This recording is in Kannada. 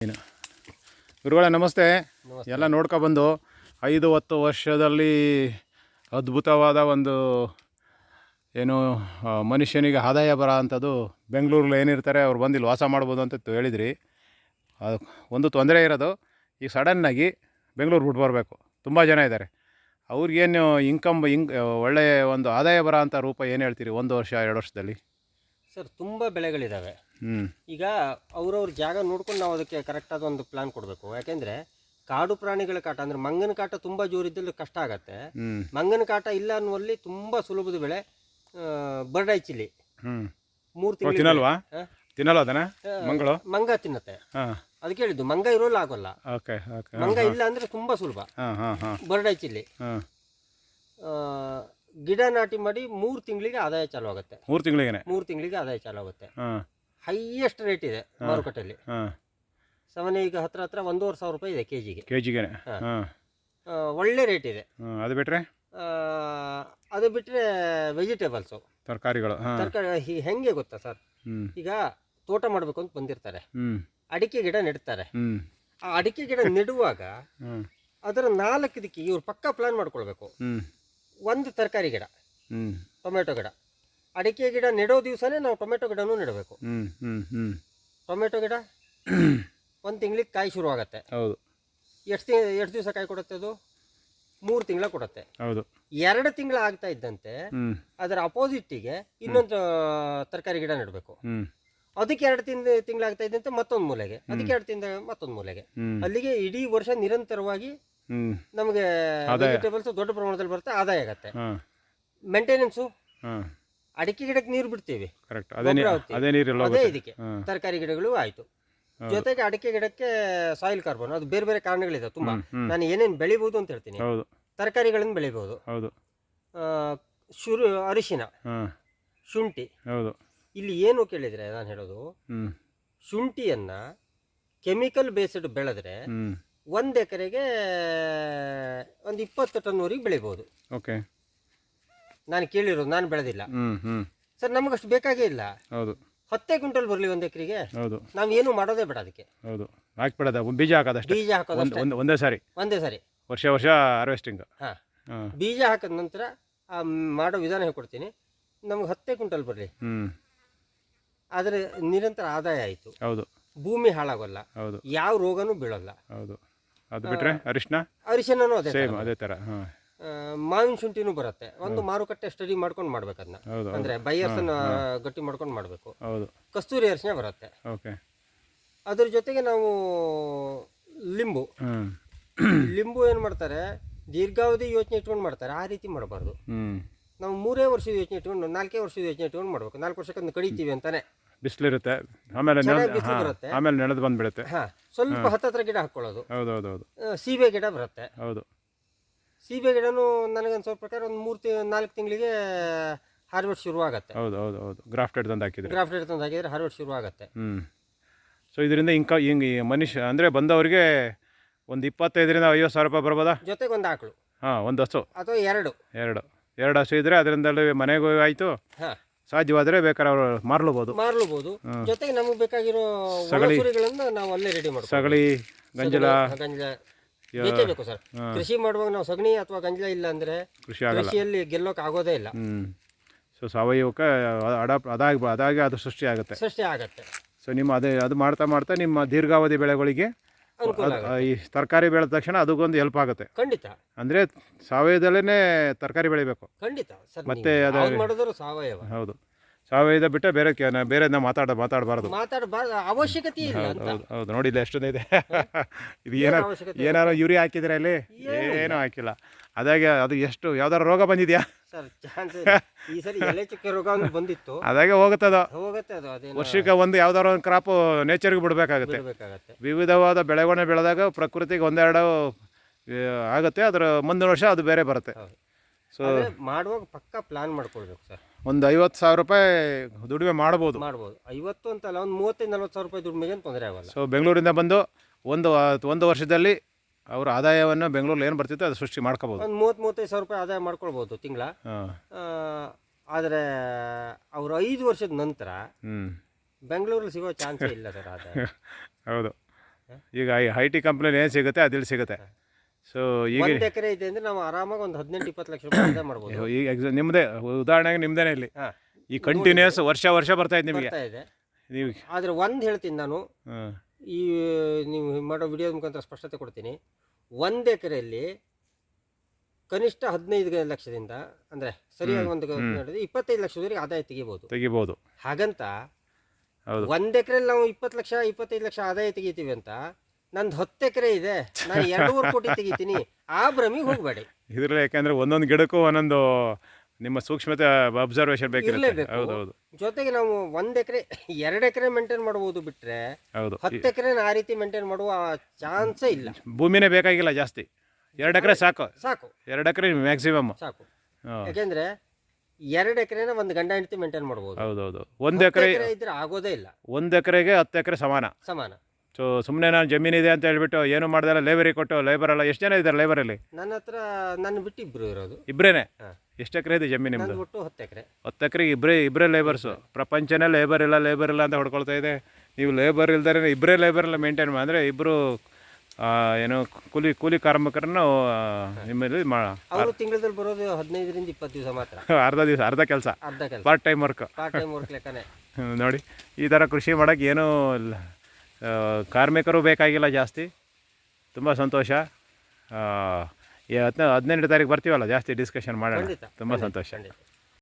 ಏನು ಗುರುಗಳೇ ನಮಸ್ತೆ. ನಮಸ್ತೆ. ಎಲ್ಲ ನೋಡ್ಕೊಬಂದು 5-10 ವರ್ಷದಲ್ಲಿ ಅದ್ಭುತವಾದ ಒಂದು ಏನು ಮನುಷ್ಯನಿಗೆ ಆದಾಯ ಬರೋ ಅಂಥದ್ದು ಬೆಂಗಳೂರಲ್ಲಿ ಏನಿರ್ತಾರೆ ಅವ್ರು ಬಂದು ಇಲ್ಲಿ ವಾಸ ಮಾಡ್ಬೋದು ಅಂತ ಹೇಳಿದ್ರಿ. ಒಂದು ತೊಂದರೆ ಇರೋದು, ಈಗ ಸಡನ್ನಾಗಿ ಬೆಂಗಳೂರು ಬಿಟ್ಟು ಬರಬೇಕು. ತುಂಬ ಜನ ಇದ್ದಾರೆ. ಅವ್ರಿಗೇನು ಒಳ್ಳೆಯ ಒಂದು ಆದಾಯ ಬರೋ ಅಂಥ ರೂಪ ಏನು ಹೇಳ್ತೀರಿ 1 ವರ್ಷ 2 ವರ್ಷದಲ್ಲಿ? ಸರ್, ತುಂಬ ಬೆಳೆಗಳಿದ್ದಾವೆ. ಹ್ಞೂ ಈಗ ಅವ್ರವ್ರ ಜಾಗ ನೋಡ್ಕೊಂಡು ನಾವು ಅದಕ್ಕೆ ಕರೆಕ್ಟಾದ ಒಂದು ಪ್ಲಾನ್ ಕೊಡಬೇಕು. ಯಾಕೆಂದರೆ ಕಾಡು ಪ್ರಾಣಿಗಳ ಕಾಟ ಅಂದರೆ ಮಂಗನ ಕಾಟ ತುಂಬ ಜೋರಿದ್ದಲ್ಲಿ ಕಷ್ಟ ಆಗುತ್ತೆ. ಮಂಗನ ಕಾಟ ಇಲ್ಲ ಅನ್ನುವಲ್ಲಿ ತುಂಬ ಸುಲಭದ ಬೆಳೆ ಬರ್ಡಾಯಿ ಚಿಲ್ಲಿ. 3 ತಿಂಗಳು ತಿನ್ನಲ್ವಾ? ತಿನ್ನಲ್ಲ ಅದನ್ನ ಮಂಗಳು? ಮಂಗ ತಿನ್ನತ್ತೆ. ಅದಕ್ಕೆ ಹೇಳಿದ್ದು, ಮಂಗ ಇರೋಲ್ಲ ಆಗೋಲ್ಲ. ಮಂಗ ಇಲ್ಲ ಅಂದರೆ ತುಂಬ ಸುಲಭ. ಬರ್ಡಾಯಿ ಚಿಲ್ಲಿ ಗಿಡ ನಾಟಿ ಮಾಡಿ 3 ತಿಂಗಳಿಗೆ ಆದಾಯ ಚಾಲು ಆಗುತ್ತೆ. 3 ತಿಂಗಳಿಗೆ ಆದಾಯ ಚಾಲು ಆಗುತ್ತೆ. ಹೈಯೆಸ್ಟ್ ರೇಟ್ ಇದೆ ಮಾರುಕಟ್ಟೆಯಲ್ಲಿ. ಸಾಮಾನ್ಯ ಈಗ ಹತ್ರ 1,500 ರೂಪಾಯಿ ಇದೆ ಕೆಜಿಗೆ. ಒಳ್ಳೆ ರೇಟ್ ಇದೆ. ಅದು ಬಿಟ್ಟರೆ ವೆಜಿಟೇಬಲ್ಸು, ತರಕಾರಿ ಹೆಂಗೆ ಗೊತ್ತಾ ಸರ್? ಈಗ ತೋಟ ಮಾಡಬೇಕು ಅಂತ ಬಂದಿರ್ತಾರೆ, ಅಡಿಕೆ ಗಿಡ ನೆಡ್ತಾರೆ. ಆ ಅಡಿಕೆ ಗಿಡ ನೆಡುವಾಗ ಅದರ 4 ದಿಕ್ಕಿ ಇವ್ರು ಪಕ್ಕಾ ಪ್ಲಾನ್ ಮಾಡ್ಕೊಳ್ಬೇಕು. ಒಂದು ತರಕಾರಿ ಗಿಡ, ಟೊಮೆಟೊ ಗಿಡ, ಅಡಿಕೆ ಗಿಡ ನೆಡೋ ದಿವಸನೇ ನಾವು ಟೊಮೆಟೊ ಗಿಡನೂ ನೆಡಬೇಕು. ಟೊಮೆಟೊ ಗಿಡ 1 ತಿಂಗಳಿಗೆ ಕಾಯಿ ಶುರು ಆಗುತ್ತೆ. ಎಷ್ಟು ದಿವಸ ಕಾಯಿ ಕೊಡುತ್ತೆ ಅದು? 3 ತಿಂಗಳ ಕೊಡುತ್ತೆ. 2 ತಿಂಗಳ ಆಗ್ತಾ ಇದ್ದಂತೆ ಅದರ ಅಪೋಸಿಟ್ಟಿಗೆ ಇನ್ನೊಂದು ತರಕಾರಿ ಗಿಡ ನೆಡಬೇಕು. ಅದಕ್ಕೆ 2 ತಿಂಗಳಾಗ್ತಾ ಇದ್ದಂತೆ ಮತ್ತೊಂದು ಮೂಲೆಗೆ, ಅದಕ್ಕೆ 2 ತಿಂಗಳ ಮತ್ತೊಂದು ಮೂಲೆಗೆ. ಅಲ್ಲಿಗೆ ಇಡೀ ವರ್ಷ ನಿರಂತರವಾಗಿ ನಮಗೆ ವೆಜಿಟೇಬಲ್ಸ್ ದೊಡ್ಡ ಪ್ರಮಾಣದಲ್ಲಿ ಬರುತ್ತೆ, ಆದಾಯ ಆಗುತ್ತೆ. ಮೇಂಟೆನೆನ್ಸು, ಅಡಿಕೆ ಗಿಡಕ್ಕೆ ನೀರು ಬಿಡ್ತೀವಿ, ಅದೇ ಇದಕ್ಕೆ ತರಕಾರಿ ಗಿಡಗಳು ಆಯ್ತು. ಜೊತೆಗೆ ಅಡಿಕೆ ಗಿಡಕ್ಕೆ ಸಾಯಿಲ್ ಕಾರ್ಬನ್, ಅದು ಬೇರೆ ಬೇರೆ ಕಾರಣಗಳಿದೆ ತುಂಬಾ. ನಾನು ಏನೇನು ಬೆಳಿಬಹುದು ಅಂತ ಹೇಳ್ತೀನಿ. ತರಕಾರಿಗಳನ್ನು ಬೆಳಿಬಹುದು, ಅರಿಶಿನ, ಶುಂಠಿ. ಇಲ್ಲಿ ಏನು ಕೇಳಿದ್ರೆ ನಾನು ಹೇಳೋದು, ಶುಂಠಿಯನ್ನ ಕೆಮಿಕಲ್ ಬೇಸ್ಡ್ ಬೆಳೆದ್ರೆ 1 ಎಕರೆಗೆ ಒಂದು 20 ಟನ್ವರೆಗೆ ಬೆಳಿಬಹುದು. ನಾನು ಕೇಳಿರೋದು, ನಾನು ಬೆಳೆದಿಲ್ಲ ಸರ್. ನಮಗಷ್ಟು ಬೇಕಾಗೇ ಇಲ್ಲ. 10 ಕ್ವಿಂಟಲ್ ಬರಲಿ 1 ಎಕರೆಗೆ, ನಾವು ಏನು ಮಾಡೋದೇ ಬೇಡ. ಅದಕ್ಕೆ ಬೀಜ ಹಾಕೋದು ಒಂದೇ ಸಾರಿ ವರ್ಷ ಹಾರ್ವೆಸ್ಟಿಂಗ್. ಬೀಜ ಹಾಕಿದ ನಂತರ ಮಾಡೋ ವಿಧಾನ ಹೇಳ್ಕೊಡ್ತೀನಿ. ನಮ್ಗೆ 10 ಕ್ವಿಂಟಲ್ ಬರಲಿ, ಆದರೆ ನಿರಂತರ ಆದಾಯ ಆಯಿತು. ಭೂಮಿ ಹಾಳಾಗೋಲ್ಲ, ಯಾವ ರೋಗನೂ ಬೀಳಲ್ಲ. ಅದು ಬಿಟ್ರೆ ಅರಿಶಿನೂ ಅದೇ ತರ. ಮಾವಿನ ಶುಂಠಿನೂ ಬರುತ್ತೆ. ಒಂದು ಮಾರುಕಟ್ಟೆ ಸ್ಟಡಿ ಮಾಡ್ಕೊಂಡು ಮಾಡ್ಬೇಕು ಅದನ್ನ, ಅಂದ್ರೆ ಬೈಯರ್ಸನ್ನ ಗಟ್ಟಿ ಮಾಡ್ಕೊಂಡು ಮಾಡಬೇಕು. ಕಸ್ತೂರಿ ಅರಿಶಿನ ಬರುತ್ತೆ. ಅದ್ರ ಜೊತೆಗೆ ನಾವು ಲಿಂಬು ಏನು ಮಾಡ್ತಾರೆ, ದೀರ್ಘಾವಧಿ ಯೋಚನೆ ಇಟ್ಕೊಂಡು ಮಾಡ್ತಾರೆ. ಆ ರೀತಿ ಮಾಡಬಾರ್ದು. ನಾವು 3 ವರ್ಷದ ಯೋಚನೆ ಇಟ್ಕೊಂಡು 4 ವರ್ಷದ ಯೋಚನೆ ಇಟ್ಕೊಂಡು ಮಾಡ್ಬೇಕು. 4 ವರ್ಷಕ್ಕೆ ಅದನ್ನ ಕಡಿತೀವಿ ಅಂತಾನೆ. ಬಿಸಿಲಿರುತ್ತೆ, ಆಮೇಲೆ ನೆಲದ ಬಂದ್ಬಿಡುತ್ತೆ. ಸ್ವಲ್ಪ ಹತ್ತತ್ರ ಗಿಡ ಹಾಕೊಳ್ಳೋದು. ಸೀಬೆ ಗಿಡ ಬರುತ್ತೆ. ಸೀಬೆ ಗಿಡನು ನನಗನ್ಸೋ ಪ್ರಕಾರ ಒಂದು 3-4 ತಿಂಗಳಿಗೆ ಹಾರ್ವೆಸ್ಟ್ ಶುರು ಆಗುತ್ತೆ. ಗ್ರಾಫ್ಟೆಡ್ ತಂದು ಹಾಕಿದ್ರೆ ಹಾರ್ವೆಸ್ಟ್ ಶುರು ಆಗುತ್ತೆ. ಸೊ ಇದರಿಂದ ಹಿಂಗೆ ಮನುಷ್ಯ ಅಂದರೆ ಬಂದವರಿಗೆ ಒಂದು 25,000-50,000 ರೂಪಾಯಿ ಬರ್ಬೋದಾ? ಜೊತೆಗೆ ಒಂದು ಆಕಳು, ಒಂದು ಹಸು ಅಥವಾ 2 ಹಸು ಇದ್ರೆ ಅದರಿಂದಲೇ ಮನೆಗೂ ಆಯಿತು. ಸಾಧ್ಯವಾದರೆ ಬೇಕಾದ್ರೆ ಅವರು ಮಾರ್ಲಬಹುದು. ಜೊತೆಗೆ ನಮಗೆ ಬೇಕಾಗಿರೋ ಸಗಣಿಗಳನ್ನು ನಾವು ಅಲ್ಲೇ ರೆಡಿ ಮಾಡ್ತೀವಿ. ಸಗಣಿ, ಗಂಜಲ ಬೇಕೇ ಬೇಕು ಸರ್. ಕೃಷಿ ಮಾಡುವಾಗ ನಾವು ಸಗಣಿ ಅಥವಾ ಗಂಜಲ ಇಲ್ಲ ಅಂದ್ರೆ ಕೃಷಿಯಲ್ಲಿ ಗೆಲ್ಲೋಕೆ ಆಗೋದೇ ಇಲ್ಲ. ಸೊ ಸಾವಯವಕ್ಕೆ ಅದಾಗಿ ಅದು ಸೃಷ್ಟಿ ಆಗುತ್ತೆ. ಸೊ ನಿಮ್ಮ ಅದು ಮಾಡ್ತಾ ನಿಮ್ಮ ದೀರ್ಘಾವಧಿ ಬೆಳೆಗಳಿಗೆ ಈ ತರಕಾರಿ ಬೆಳೆದ ತಕ್ಷಣ ಅದಕ್ಕೊಂದು ಹೆಲ್ಪ್ ಆಗುತ್ತೆ. ಖಂಡಿತ. ಅಂದ್ರೆ ಸಾವಯವದಲ್ಲೇ ತರಕಾರಿ ಬೆಳಿಬೇಕು. ಖಂಡಿತ ಮತ್ತೆ ಹೌದು, ಸಾವಯವ ಬಿಟ್ಟರೆ ಬೇರೆ ಮಾತಾಡಬಾರ್ದು. ಅವಶ್ಯಕತೆ ಇಲ್ಲ. ಹೌದು, ನೋಡಿ ಇಲ್ಲ ಎಷ್ಟೊಂದು ಇದೆ. ಇದು ಏನಾರು ಯೂರಿಯಾ ಹಾಕಿದ್ರೆ ಅಲ್ಲಿ ಏನೂ ಹಾಕಿಲ್ಲ. ಅದಾಗೆ ಅದು ಎಷ್ಟು ಯಾವ್ದಾರು ರೋಗ ಬಂದಿದ್ಯಾ ಸರ್? ಈ ಸರಿ ಎಲೆ ಚುಕ್ಕೆ ರೋಗ ಬಂದಿತ್ತು, ಅದಾಗೆ ಹೋಗುತ್ತೆ. ಅದು ವರ್ಷಕ್ಕೆ ಒಂದು ಯಾವ್ದಾರು ಒಂದು ಕ್ರಾಪ್ ನೇಚರ್ಗೆ ಬಿಡಬೇಕಾಗುತ್ತೆ. ವಿವಿಧವಾದ ಬೆಳೆಗಳನ್ನ ಬೆಳೆದಾಗ ಪ್ರಕೃತಿಗೆ 1-2 ಆಗುತ್ತೆ. ಅದರ ಮುಂದಿನ ವರ್ಷ ಅದು ಬೇರೆ ಬರುತ್ತೆ. ಸೊ ಮಾಡುವಾಗ ಪಕ್ಕಾ ಪ್ಲಾನ್ ಮಾಡ್ಕೊಳ್ಬೇಕು ಸರ್. ಒಂದು 50,000 ರೂಪಾಯಿ ದುಡಿಮೆ ಮಾಡ್ಬೋದು. 50 ಅಂತಲ್ಲ, ಒಂದು 35-40,000 ರೂಪಾಯಿ ದುಡಿಮೆಗೆ ತೊಂದರೆ ಆಗಲ್ಲ. ಸೊ ಬೆಂಗಳೂರಿಂದ ಬಂದು ಒಂದು ವರ್ಷದಲ್ಲಿ ಅವ್ರ ಆದಾಯವನ್ನು ಬೆಂಗಳೂರಲ್ಲಿ ಏನು ಬರ್ತಿತ್ತು ಅದು ಸೃಷ್ಟಿ ಮಾಡ್ಕೋಬೋದು. ಒಂದು 30-35,000 ರೂಪಾಯಿ ಆದಾಯ ಮಾಡ್ಕೊಳ್ಬೋದು ತಿಂಗಳ. ಆದರೆ ಅವರು 5 ವರ್ಷದ ನಂತರ ಬೆಂಗಳೂರಲ್ಲಿ ಸಿಗೋ ಚಾನ್ಸೇ ಇಲ್ಲ ಸರ್ ಆದಾಯ. ಹೌದು, ಈಗ ಐ ಟಿ ಕಂಪ್ನಿಲಿ ಏನು ಸಿಗುತ್ತೆ ಅದಿಲ್ಲಿ ಸಿಗುತ್ತೆ. ಸೊ ಈಗ 1 ಎಕರೆ ಇದೆ ಅಂದ್ರೆ ನಾವು ಆರಾಮಾಗಿ ಒಂದು 18-20 ಲಕ್ಷ ರೂಪಾಯಿ ಆದಾಯ ಮಾಡ್ಬೋದು. ಈಗ ನಿಮ್ಮದೇ ಉದಾಹರಣೆಗೆ ನಿಮ್ಮದೇ ಇಲ್ಲಿ ಹಾಂ, ಈ ಕಂಟಿನ್ಯೂಸ್ ವರ್ಷ ಬರ್ತಾಯಿತ್ತು ನಿಮಗೆ. ಬರ್ತಾ ಇದೆ. ನೀವು ಆದರೆ ಒಂದು ಹೇಳ್ತೀನಿ ನಾನು, ಹಾಂ ಈ ನೀವು ಮಾಡೋ ವಿಡಿಯೋದ ಮುಖಾಂತರ ಸ್ಪಷ್ಟತೆ ಕೊಡ್ತೀನಿ. 1 ಎಕರೆಯಲ್ಲಿ ಕನಿಷ್ಠ 15 ಲಕ್ಷದಿಂದ ಅಂದರೆ ಸರಿಯಾಗಿ ಒಂದು 25 ಲಕ್ಷದವರೆಗೆ ಆದಾಯ ತೆಗಿಬೋದು. ಹಾಗಂತ ಹೌದು. 1 ಎಕರೆಯಲ್ಲಿ ನಾವು 20 ಲಕ್ಷ 25 ಲಕ್ಷ ಆದಾಯ ತೆಗಿತೀವಿ ಅಂತ ನಂದು 10 ಎಕರೆ ಇದೆ ನಾನು 2.5 ಕೋಟಿ ತೆಗಿತೀನಿ, ಆ ಭ್ರಮಿಗೆ ಹೋಗಬೇಡಿ. ಇದರಲ್ಲಿ ಯಾಕೆಂದರೆ ಒಂದೊಂದು ಗಿಡಕ್ಕೂ ಒಂದೊಂದು ನಿಮ್ಮ ಸೂಕ್ಷ್ಮತೆ ಅಬ್ಸರ್ವೇಷನ್ ಬೇಕಿರುತ್ತೆ. ಇರಲೇಬೇಕು. ಹೌದು. ಜೊತೆಗೆ ನಾವು 1 ಎಕರೆ 2 ಎಕರೆ ಮೇಂಟೈನ್ ಮಾಡ್ಬೋದು ಬಿಟ್ರೆ ಹೌದು. 10 ಎಕರೆ ಆ ರೀತಿ ಮೇಂಟೈನ್ ಮಾಡುವ ಚಾನ್ಸೇ ಇಲ್ಲ. ಭೂಮಿನೇ ಬೇಕಾಗಿಲ್ಲ ಜಾಸ್ತಿ, 2 ಎಕರೆ ಸಾಕು. 2 ಎಕರೆ ಮ್ಯಾಕ್ಸಿಮಮ್ ಸಾಕು. ಯಾಕೆಂದ್ರೆ 2 ಎಕರೆನ ಒಂದು ಗಂಡ ಹೆಂಡತಿ ಮೇಂಟೈನ್ ಮಾಡ್ಬೋದು. ಹೌದೌದು. 1 ಎಕರೆ ಇದ್ರೆ ಆಗೋದೇ ಇಲ್ಲ. 1 ಎಕರೆಗೆ 10 ಎಕರೆ ಸಮಾನ. ಸೊ ಸುಮ್ಮನೆ ನಾನು ಜಮೀನಿದೆ ಅಂತ ಹೇಳ್ಬಿಟ್ಟು ಏನು ಮಾಡ್ದಲ್ಲ ಲೇಬರಿಗೆ ಕೊಟ್ಟು, ಲೇಬರ್ ಎಲ್ಲ ಎಷ್ಟು ಜನ ಇದ್ದಾರೆ ಲೇಬರಲ್ಲಿ? ನನ್ನ ಹತ್ರ ನನ್ನ ಬಿಟ್ಟು ಇಬ್ರು ಇರೋದು. ಇಬ್ಬರೇನೆ? ಎಷ್ಟು ಎಕರೆ ಇದೆ ಜಮೀನು ನಿಮ್ಮದು? ಒಟ್ಟು 10 ಎಕರೆ. 10 ಎಕರೆಗೆ ಇಬ್ಬರೇ ಲೇಬರ್ಸು. ಪ್ರಪಂಚನೇ ಲೇಬರ್ ಇಲ್ಲ ಅಂತ ಹೊಡ್ಕೊಳ್ತಾ ಇದೆ. ನೀವು ಲೇಬರ್ ಇಲ್ದರೆ ಇಬ್ಬರೇ ಲೇಬರ್ ಎಲ್ಲ ಮೇಂಟೈನ್ ಅಂದರೆ ಇಬ್ಬರು ಏನು ಕೂಲಿ ಕಾರ್ಮಿಕರನ್ನು ನಿಮ್ಮಲ್ಲಿ ಅವರು ತಿಂಗಳಲ್ಲಿ ಬರೋದು 15ರಿಂದ 20 ದಿವಸ ಮಾತ್ರ. ಅರ್ಧ ಕೆಲಸ ಪಾರ್ಟ್ ಟೈಮ್ ವರ್ಕ್ ಲೆಕ್ಕನೇ. ನೋಡಿ, ಈ ಥರ ಕೃಷಿ ಮಾಡೋಕ್ಕೆ ಏನೂ ಕಾರ್ಮಿಕರು ಬೇಕಾಗಿಲ್ಲ ಜಾಸ್ತಿ. ತುಂಬ ಸಂತೋಷ. 18 ತಾರೀಕು ಬರ್ತೀವಲ್ಲ, ಜಾಸ್ತಿ ಡಿಸ್ಕಷನ್ ಮಾಡೋಣ. ತುಂಬ ಸಂತೋಷ.